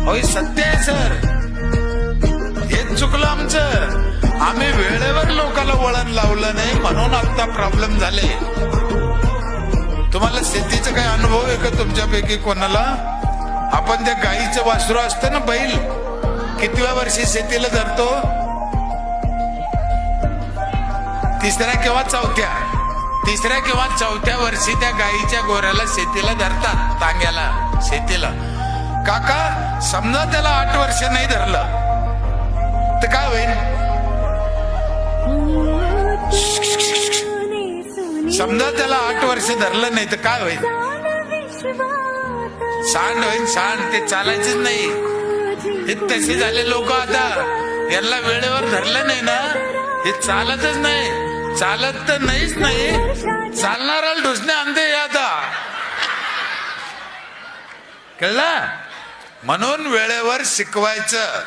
होय सत्य आहे सर, हेच चुकलं आमचं. आम्ही वेळेवर लोकांना वळण लावलं नाही म्हणून आता प्रॉब्लेम झाले. तुम्हाला शेतीचा काही अनुभव आहे का तुमच्यापैकी कोणाला? आपण त्या गाईचं वासरू असतं ना, बैल, कितव्या वर्षी शेतीला धरतो? तिसऱ्या किंवा चौथ्या वर्षी त्या गाईच्या गोऱ्याला शेतीला धरतात, टांग्याला शेतीला. काका समजा त्याला 8 वर्ष नाही धरलं तर काय होईल? समजा त्याला 8 वर्ष धरलं नाही तर काय होईल? सांड होईल, सांड. ते चालायचंच नाही. हे तसे झाले लोक आता. यांना वेळेवर धरलं नाही ना, हे चालतच नाही. चालत तर नाहीच नाही, चालणारा ढुसणे अंधे आता. कळलं? म्हणून वेळेवर शिकवायचं.